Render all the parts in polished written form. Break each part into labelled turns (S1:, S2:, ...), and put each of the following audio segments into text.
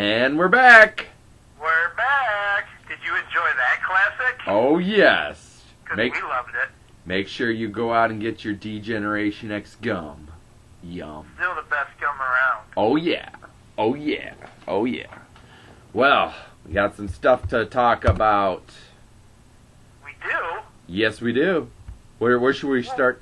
S1: And we're back.
S2: We're back. Did you enjoy that classic?
S1: Oh, yes.
S2: Because we loved it.
S1: Make sure you go out and get your D-Generation X gum. Yum.
S2: Still the best gum around.
S1: Oh, yeah. Oh, yeah. Oh, yeah. Well, we got some stuff to talk about.
S2: We do?
S1: Yes, we do. Where should we start?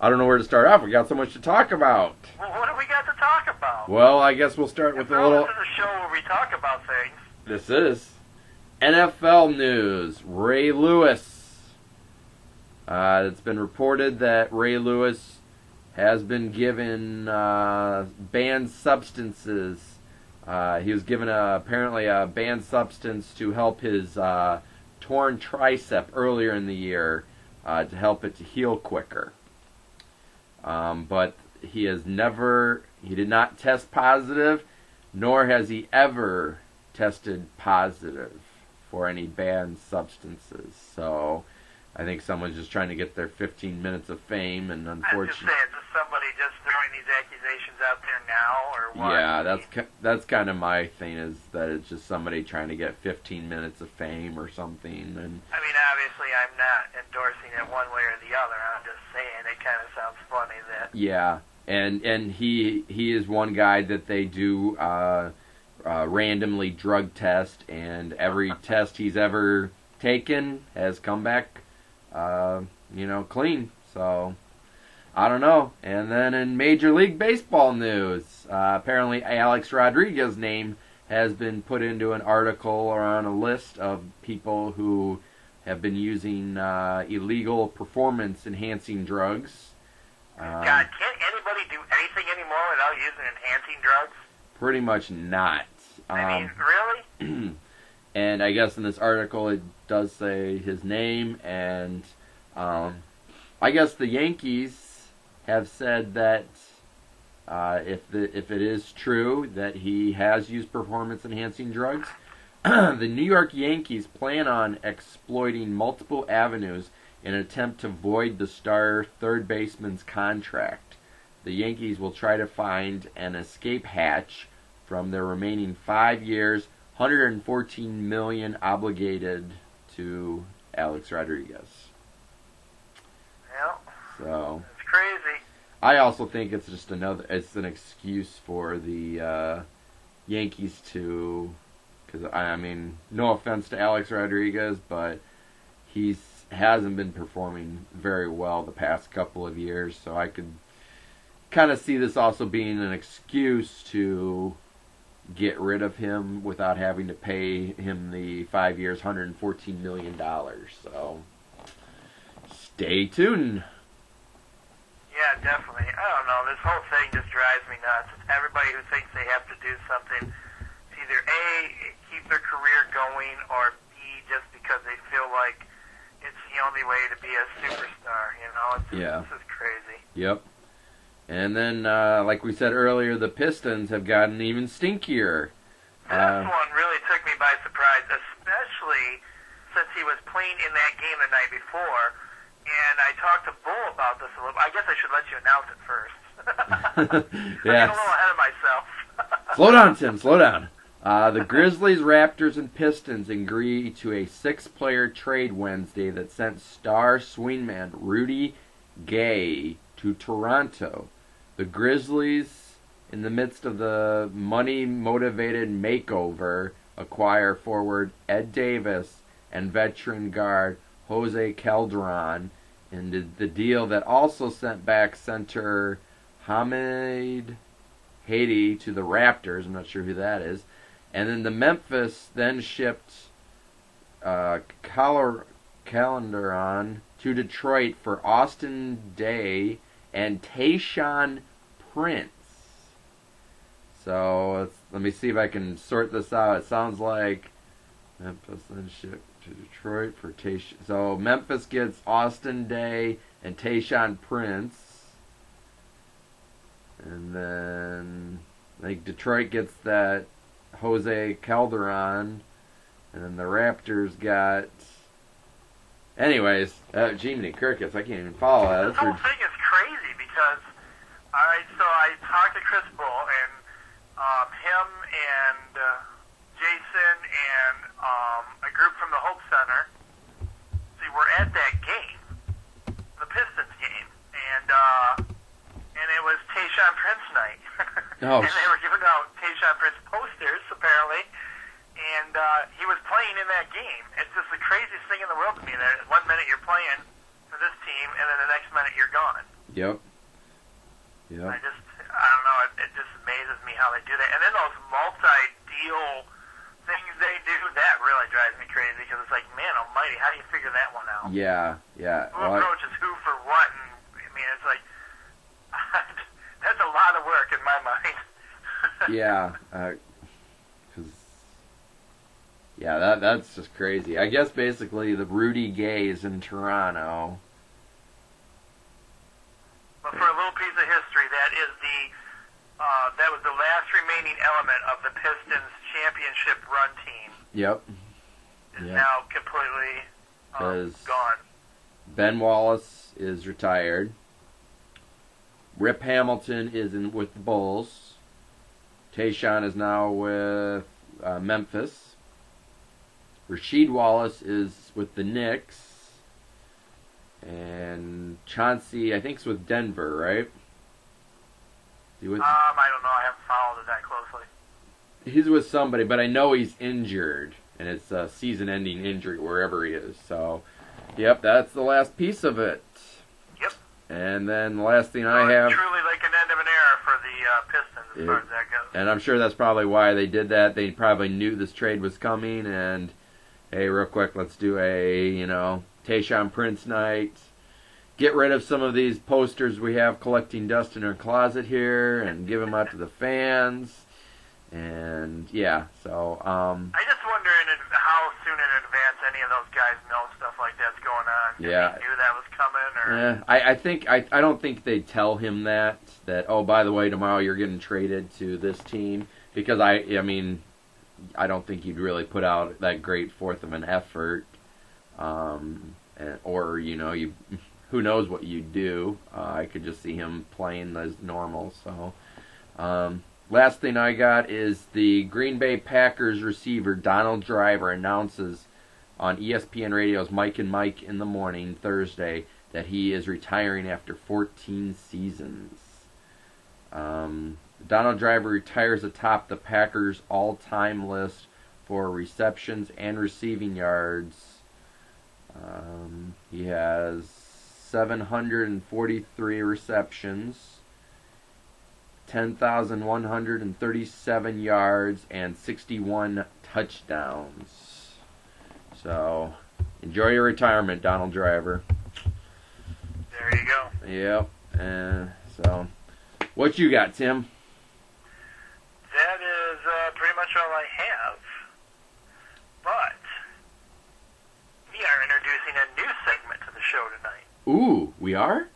S1: I don't know where to start off. We got so much to talk about.
S2: Well, what do we got to talk about?
S1: Well, I guess we'll start with a little...
S2: This is a show where we talk about things.
S1: This is NFL news. Ray Lewis. It's been reported that Ray Lewis has been given banned substances. He was given apparently a banned substance to help his torn tricep earlier in the year to help it to heal quicker. But he did not test positive, nor has he ever tested positive for any banned substances. So I think someone's just trying to get their 15 minutes of fame, and unfortunately...
S2: I was just saying, is somebody just throwing these accusations out there now, or what?
S1: Yeah, that's kind of my thing, is that it's just somebody trying to get 15 minutes of fame or something. And
S2: I mean, obviously I'm not endorsing it one way or the other. I'm just saying it kind of sounds funny that...
S1: Yeah, and he is one guy that they do randomly drug test, and every test he's ever taken has come back clean. So I don't know. And then in Major League Baseball news, apparently Alex Rodriguez's name has been put into an article or on a list of people who have been using illegal performance-enhancing drugs.
S2: God, can't anybody do anything anymore without using enhancing drugs?
S1: Pretty much not.
S2: I mean, really?
S1: And I guess in this article it does say his name, and I guess the Yankees have said that if it is true that he has used performance-enhancing drugs, the New York Yankees plan on exploiting multiple avenues in an attempt to void the star third baseman's contract. The Yankees will try to find an escape hatch from their remaining 5 years, $114 million obligated to Alex Rodriguez.
S2: Well,
S1: so
S2: it's crazy.
S1: I also think it's just it's an excuse for the Yankees to, because I mean, no offense to Alex Rodriguez, but he hasn't been performing very well the past couple of years, so I could kind of see this also being an excuse to get rid of him without having to pay him the 5 years, $114 million. So stay tuned.
S2: Yeah, definitely. I don't know. This whole thing just drives me nuts. Everybody who thinks they have to do something, it's either A, keep their career going, or B, just because they feel like it's the only way to be a superstar. This is crazy.
S1: Yep. And then, like we said earlier, the Pistons have gotten even stinkier.
S2: This one really took me by surprise, especially since he was playing in that game the night before. And I talked to Bull about this a little. I guess I should let you announce it first.
S1: Yes.
S2: I'm a little ahead of myself.
S1: Slow down, Tim. Slow down. The Grizzlies, Raptors, and Pistons agreed to a 6-player trade Wednesday that sent star swingman Rudy Gay to Toronto. The Grizzlies, in the midst of the money-motivated makeover, acquire forward Ed Davis and veteran guard Jose Calderon, and the deal that also sent back center Hamid Haiti to the Raptors. I'm not sure who that is. And then the Memphis then shipped Calderon to Detroit for Austin Day and Tayshaun Prince. So let me see if I can sort this out. It sounds like Memphis then shipped to Detroit for Tayshaun. So Memphis gets Austin Day and Tayshaun Prince. And then I think Detroit gets that Jose Calderon. And then the Raptors got... Anyways, Jiminy Crickets, I can't even follow that.
S2: This whole thing is crazy because, alright, so I talked to Chris Bull, and him and Jason and a group from the Hope Center. See, we're at that game, the Pistons game, and it was Tayshaun Prince night.
S1: Oh.
S2: And they were giving out Tayshaun Prince posters, apparently, and he was playing in that game. It's just the craziest thing in the world to me that 1 minute you're playing for this team, and then the next minute you're gone.
S1: Yep. Yep.
S2: I don't know, it just amazes me how they do that. And then those multi-deal things they do, that really drives me crazy, because it's like, man almighty, how do you figure that one out?
S1: Yeah, yeah.
S2: Who approaches who for what? And, I mean, it's like, that's a lot of work in my mind.
S1: Yeah, that's just crazy. I guess basically the Rudy Gays in Toronto.
S2: But for a little piece of history, that was the last remaining element of the Pistons championship run team.
S1: Yep.
S2: Is now completely gone.
S1: Ben Wallace is retired. Rip Hamilton is with the Bulls. Tayshaun is now with Memphis. Rasheed Wallace is with the Knicks. And Chauncey, I think, is with Denver, right?
S2: I don't know. I haven't followed it that closely.
S1: He's with somebody, but I know he's injured. And it's a season-ending injury wherever he is. So, yep, that's the last piece of it.
S2: Yep.
S1: And then the last thing I have...
S2: Truly like an end of an era for the Pistons as far as that goes.
S1: And I'm sure that's probably why they did that. They probably knew this trade was coming. And, hey, real quick, let's do a, Tayshaun Prince night. Get rid of some of these posters we have collecting dust in our closet here and give them out to the fans. And, yeah, so...
S2: I just wonder how soon in advance any of those guys know stuff like that's going on.
S1: Yeah.
S2: If they knew that was coming, or...
S1: I don't think they tell him that, oh, by the way, tomorrow you're getting traded to this team. Because, I don't think he'd really put out that great fourth of an effort. Who knows what you'd do. I could just see him playing as normal. So, last thing I got is the Green Bay Packers receiver Donald Driver announces on ESPN Radio's Mike and Mike in the Morning Thursday that he is retiring after 14 seasons. Donald Driver retires atop the Packers all-time list for receptions and receiving yards. He has 743 receptions, 10,137 yards, and 61 touchdowns. So, enjoy your retirement, Donald Driver.
S2: There you go.
S1: Yep. So, what you got, Tim?
S2: That is pretty much all I have. But we are introducing a new segment to the show tonight.
S1: Ooh, we are?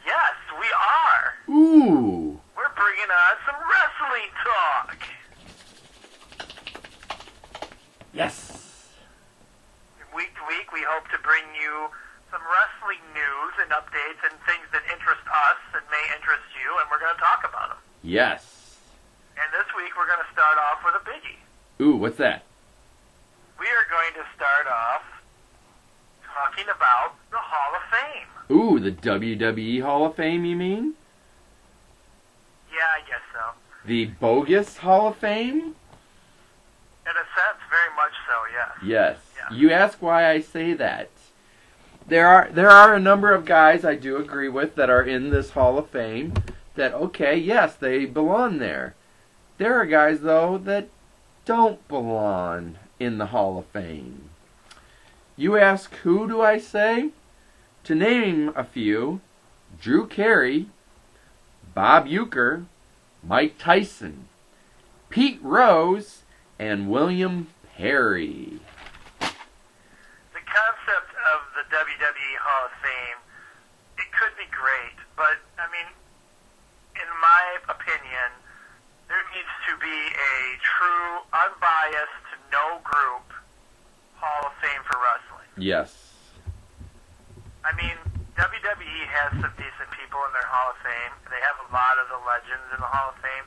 S2: Yes, we are.
S1: Ooh.
S2: We're bringing on some wrestling talk.
S1: Yes.
S2: Week to week, we hope to bring you some wrestling news and updates and things that interest us and may interest you, and we're going to talk about them.
S1: Yes.
S2: And this week, we're going to start off with a biggie.
S1: Ooh, what's that?
S2: We are going to start off talking about the Hall of Fame.
S1: Ooh, the WWE Hall of Fame, you mean?
S2: Yeah, I guess so.
S1: The bogus Hall of Fame?
S2: In a sense, very much so, yes.
S1: Yes.
S2: Yeah.
S1: You ask why I say that. There are a number of guys I do agree with that are in this Hall of Fame that, okay, yes, they belong there. There are guys, though, that don't belong in the Hall of Fame. You ask who do I say? To name a few, Drew Carey, Bob Uecker, Mike Tyson, Pete Rose, and William Perry.
S2: The concept of the WWE Hall of Fame, it could be great, but, I mean, in my opinion, there needs to be a true, unbiased, no-group Hall of Fame for wrestling.
S1: Yes.
S2: I mean, WWE has some decent people in their Hall of Fame. They have a lot of the legends in the Hall of Fame.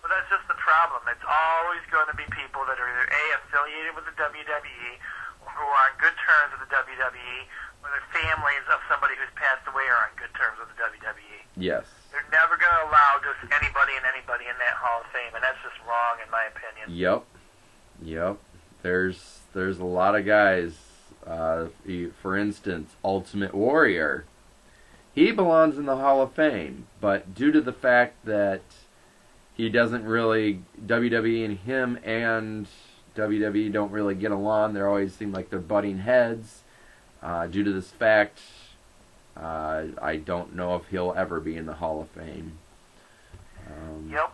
S2: Well, that's just the problem. It's always going to be people that are either A, affiliated with the WWE, or who are on good terms with the WWE, or their families of somebody who's passed away are on good terms with the WWE.
S1: Yes.
S2: They're never going to allow just anybody in that Hall of Fame, and that's just wrong in my opinion.
S1: Yep. There's a lot of guys. For instance, Ultimate Warrior. He belongs in the Hall of Fame, but due to the fact that he doesn't really, WWE and him and WWE don't really get along. They always seem like they're butting heads. Due to this fact, I don't know if he'll ever be in the Hall of Fame.
S2: Yep.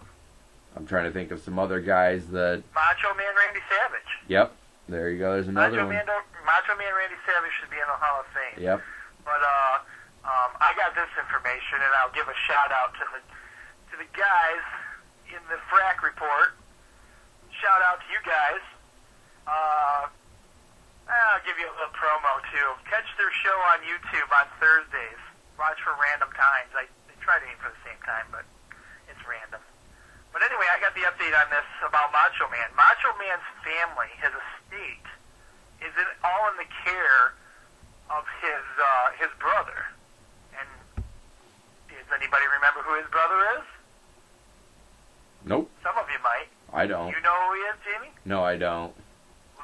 S1: I'm trying to think of some other guys that...
S2: Macho Man Randy Savage.
S1: Yep. There you go. There's another one.
S2: Macho Man Randy Savage should be in the Hall of Fame.
S1: Yep.
S2: But I got this information, and I'll give a shout out to the guys in the Frack Report. Shout out to you guys. I'll give you a little promo too. Catch their show on YouTube on Thursdays. Watch for random times. They try to aim for the same time, but it's random. But anyway, I got the update on this about Macho Man. Macho Man's family, his estate, is all in the care of his brother. And does anybody remember who his brother is?
S1: Nope.
S2: Some of you might.
S1: I don't.
S2: You know who he is, Jamie?
S1: No, I don't.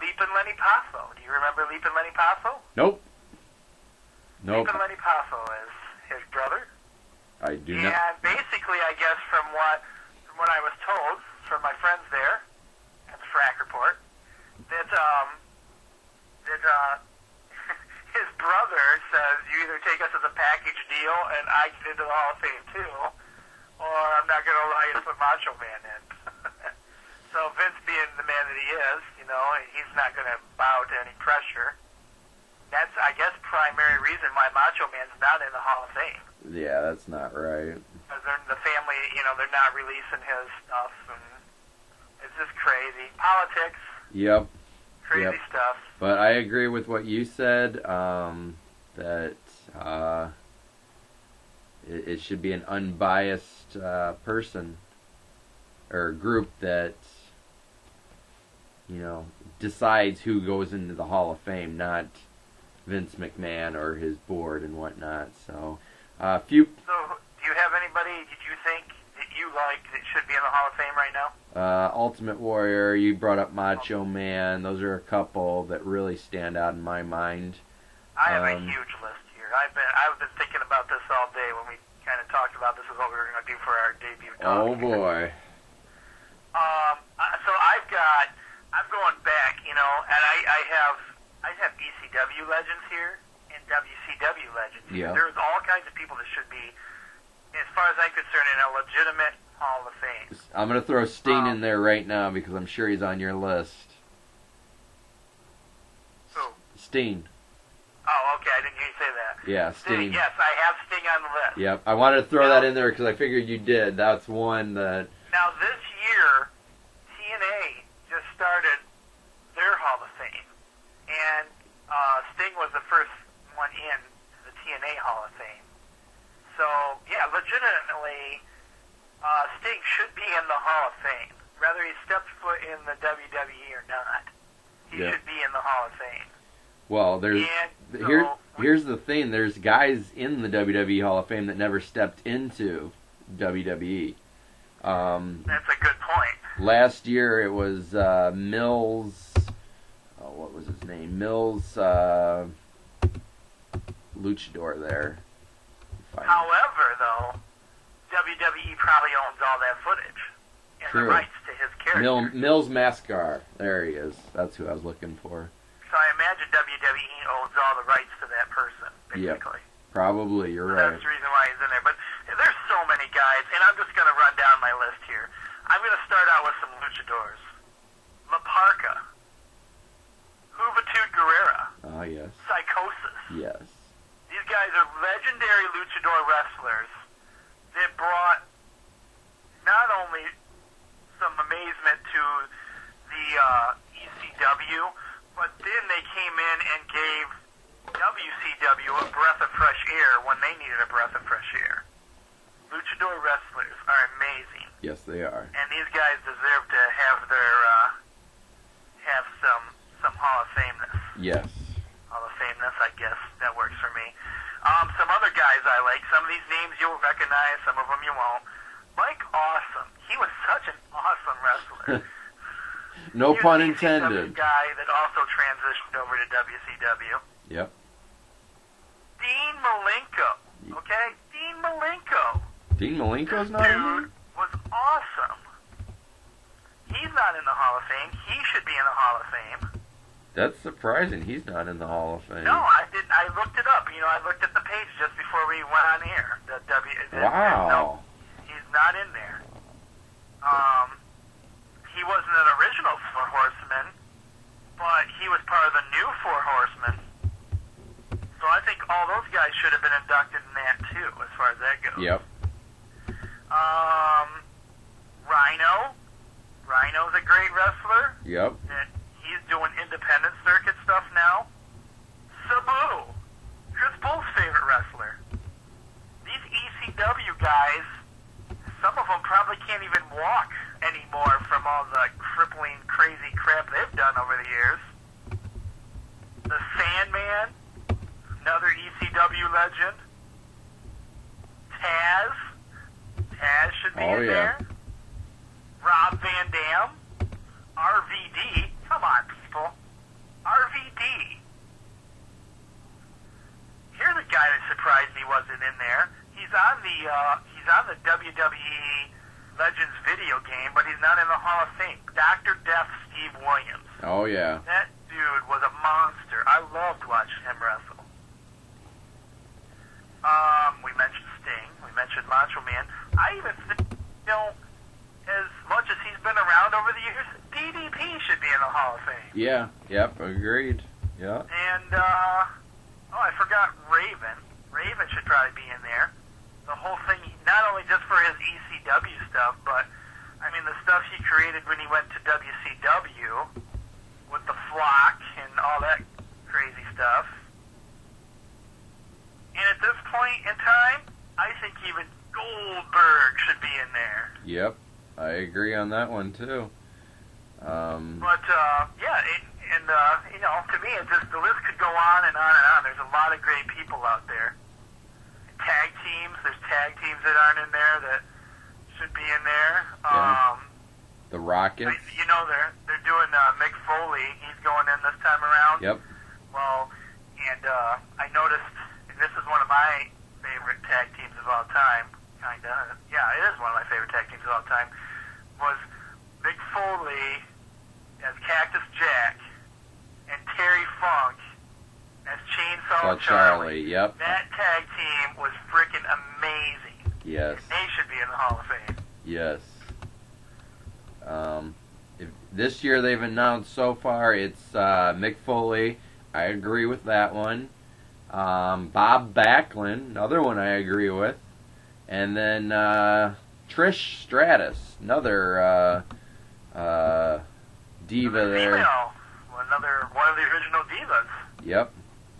S2: Leapin' Lenny Passo. Do you remember Leapin' Lenny Passo?
S1: Nope.
S2: Leapin' Lenny Passo is his brother.
S1: I do not.
S2: And basically, I guess from what I was told from my friends there at the Frack Report, that his brother says you either take us as a package deal and I get into the Hall of Fame too, or I'm not going to allow you to put Macho Man in. So Vince, being the man that he is, he's not going to bow to any pressure. That's, I guess, primary reason why Macho Man's not in the Hall of Fame.
S1: Yeah, that's not right.
S2: Because the family, they're not releasing his stuff, and it's just crazy. Politics.
S1: Yep.
S2: Crazy stuff.
S1: But I agree with what you said, that it should be an unbiased person or group that decides who goes into the Hall of Fame, not Vince McMahon or his board and whatnot. So,
S2: So, do you have anybody that you think that you like that should be in the Hall of Fame right now?
S1: Ultimate Warrior, you brought up Macho Man. Those are a couple that really stand out in my mind.
S2: I have a huge list here. I've been thinking about this all day when we kind of talked about this is what we were going to do for our debut talk.
S1: Oh boy.
S2: So I'm going back, and I have ECW legends here and WCW legends here.
S1: Yeah.
S2: There's all kinds of people that should be, as far as I'm concerned, in a legitimate Hall of Fame.
S1: I'm going to throw Steen in there right now because I'm sure he's on your list.
S2: Who?
S1: Steen.
S2: Oh, okay. I didn't hear you say that.
S1: Yeah, Sting.
S2: Yes, I have Sting on the list.
S1: Yep. I wanted to throw that in there because I figured you did. That's one that...
S2: Now, this year, TNA just started their Hall of Fame. And Sting was the first one in the TNA Hall of Fame. So, yeah, legitimately, Sting should be in the Hall of Fame. Whether he steps foot in the WWE or not, he should be in the Hall of Fame.
S1: Well, here's the thing. There's guys in the WWE Hall of Fame that never stepped into WWE.
S2: That's a good point.
S1: Last year it was Mills. Oh, what was his name? Mills Luchador there.
S2: However, though, WWE probably owns all that footage and the rights to his character.
S1: Mills Mascar. There he is. That's who I was looking for.
S2: So I imagine WWE owns all the rights to that person, basically.
S1: Yep. Probably, you're right.
S2: That's the reason why he's in there. But there's so many guys, and I'm just going to run down my list here. I'm going to start out with some luchadors. La Parka. Juventud Guerrera.
S1: Oh, yes.
S2: Psychosis.
S1: Yes.
S2: These guys are legendary luchador wrestlers that brought not only some amazement to the ECW, but then they came in and gave WCW a breath of fresh air when they needed a breath of fresh air. Luchador wrestlers are amazing.
S1: Yes, they are.
S2: And these guys deserve to have their have some Hall of Fameness.
S1: Yes.
S2: Hall of Fameness, I guess that works for me. Some other guys I like. Some of these names you'll recognize, some of them you won't. Mike Awesome. He was such an awesome wrestler.
S1: No
S2: He was
S1: pun
S2: an
S1: intended.
S2: ECW guy that also transitioned over to WCW.
S1: Yep.
S2: Dean Malenko. Okay? Dean Malenko.
S1: Dean Malenko's
S2: This
S1: not in there?
S2: dude was awesome. He's not in the Hall of Fame. He should be in the Hall of Fame.
S1: That's surprising. He's not in the Hall of Fame.
S2: No, I didn't. I looked it up. You know, I looked at the page just before we went on air.
S1: Wow.
S2: No, he's not in there. He wasn't an original Four Horseman, but he was part of the new Four Horsemen. So I think all those guys should have been inducted in that too, as far as that goes.
S1: Yep.
S2: Rhino. Rhino's a great wrestler.
S1: Yep.
S2: And he's doing independent circuit stuff now. Sabu. Chris Bull's favorite wrestler. These ECW guys, some of them probably can't even walk anymore from all the crippling, crazy crap they've done over the years. The Sandman, another ECW legend. Taz. Taz should be in there. Rob Van Dam. RVD. Come on, people. RVD. Here's a guy that surprised me wasn't in there. He's on the WWE Legends video game, but he's not in the Hall of Fame. Dr. Death Steve Williams.
S1: Oh, yeah.
S2: That dude was a monster. I loved watching him wrestle. We mentioned Sting. We mentioned Macho Man. I even think, you know, as much as he's been around over the years, DDP should be in the Hall of Fame.
S1: Yeah. Yep. Agreed. Yeah.
S2: And, I forgot Raven. Raven should probably be in there. The whole thing, not only just for his ECW stuff, but, I mean, the stuff he created when he went to WCW with the Flock and all that crazy stuff. And at this point in time, I think even Goldberg should be in there.
S1: Yep. I agree on that one, too.
S2: But, you know, to me, it just, the list could go on and on and on. There's a lot of great people out there. Tag teams, there's tag teams that aren't in there that should be in there.
S1: Yeah. The Rockets.
S2: You know, they're doing Mick Foley. He's going in this time around.
S1: Yep.
S2: Well, and I noticed, and this is one of my favorite tag teams of all time, kinda. Yeah, it is one of my favorite tag teams of all time. Was Mick Foley as Cactus Jack and Terry Funk as Chainsaw Charlie.
S1: Yep.
S2: That tag team was freaking amazing.
S1: Yes.
S2: They should be in the Hall of Fame.
S1: Yes. This year they've announced so far it's Mick Foley. I agree with that one. Bob Backlund, another one I agree with. And then Trish Stratus, another diva there.
S2: Female. Another one of the original divas.
S1: Yep.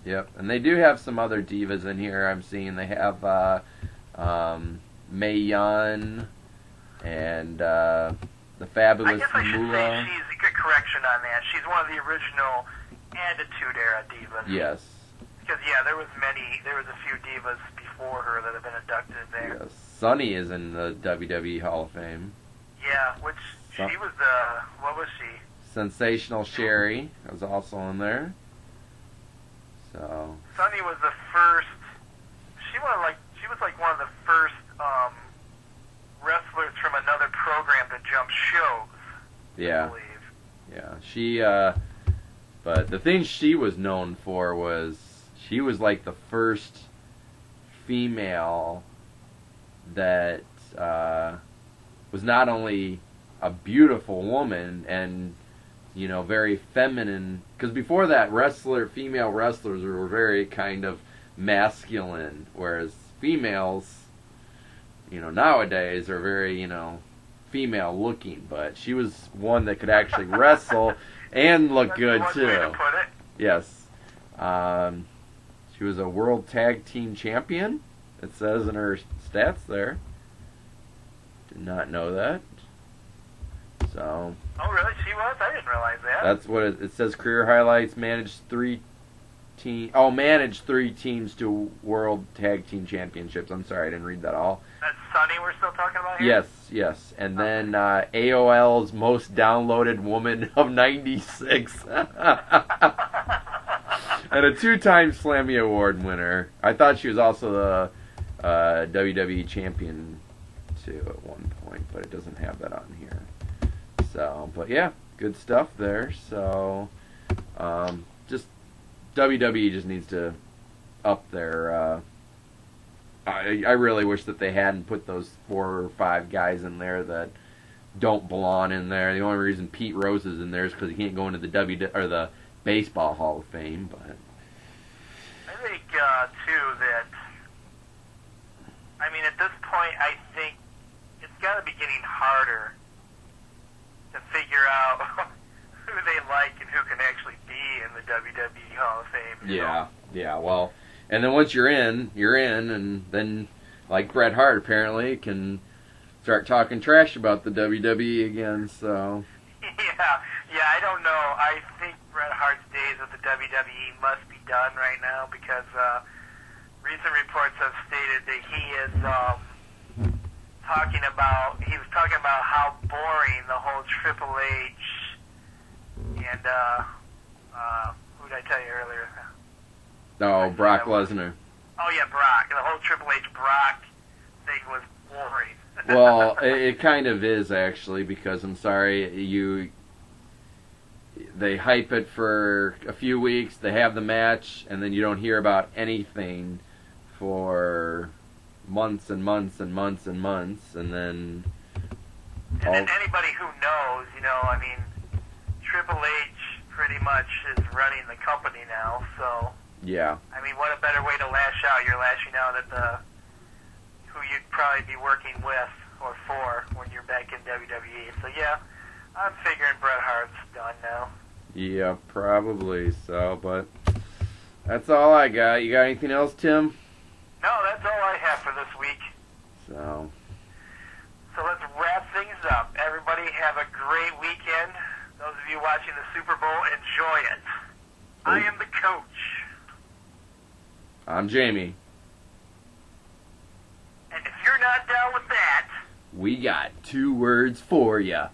S1: Yep. And they do have some other divas in here I'm seeing. They have Mae Young and the Fabulous
S2: I guess I should
S1: Moolah.
S2: say she's a good correction on that. She's one of the original Attitude Era divas.
S1: Yes.
S2: Because there was a few divas before her that have been inducted there.
S1: Yes. Sunny is in the WWE Hall of Fame.
S2: Yeah, which she was what was she?
S1: Sensational Sherry was also in there. So
S2: Sunny was the first. She was like one of the first wrestlers from another program to jump shows.
S1: yeah,
S2: I believe.
S1: yeah. She but the thing she was known for was she was like the first female that was not only a beautiful woman and very feminine, because before that female wrestlers were very kind of masculine, whereas females nowadays are very female looking, but she was one that could actually wrestle and look good
S2: That's
S1: too.
S2: one way to put it.
S1: Yes. She was a world tag team champion, it says in her stats there. Did not know that. So.
S2: Oh, really? She was? I didn't realize that.
S1: That's what it says. Career highlights: managed three teams to World Tag Team Championships. I'm sorry, I didn't read that all.
S2: That's Sunny we're still talking about here?
S1: Yes. And then AOL's most downloaded woman of '96, and a 2-time Slammy Award winner. I thought she was also the WWE champion too at one point, but it doesn't have that on here. So, but yeah, good stuff there. So, just WWE just needs to up their. I really wish that they hadn't put those 4 or 5 guys in there that don't belong in there. The only reason Pete Rose is in there is because he can't go into the the Baseball Hall of Fame. But
S2: I think too that. I mean, at this point, I think it's got to be getting harder to figure out who they like and who can actually be in the WWE Hall of Fame.
S1: Yeah. Well, and then once you're in, and then, like Bret Hart apparently, can start talking trash about the WWE again. So.
S2: Yeah. I don't know. I think Bret Hart's days with the WWE must be done right now because recent reports have stated that he is talking about how boring the whole Triple H and who did I tell you earlier?
S1: Oh, Brock Lesnar.
S2: Oh yeah, Brock. The whole Triple H Brock thing was boring.
S1: Well, it kind of is actually, because I'm sorry, they hype it for a few weeks, they have the match, and then you don't hear about anything for months and months and months and months, and then.
S2: And then anybody who knows, I mean, Triple H pretty much is running the company now, so.
S1: Yeah.
S2: I mean, what a better way to lash out? You're lashing out at who you'd probably be working with or for when you're back in WWE. So yeah, I'm figuring Bret Hart's done now.
S1: Yeah, probably so, but that's all I got. You got anything else, Tim?
S2: No, that's all I have for this week.
S1: So
S2: let's wrap things up. Everybody have a great weekend. Those of you watching the Super Bowl, enjoy it. I am the coach.
S1: I'm Jamie.
S2: And if you're not down with that,
S1: we got 2 words for ya.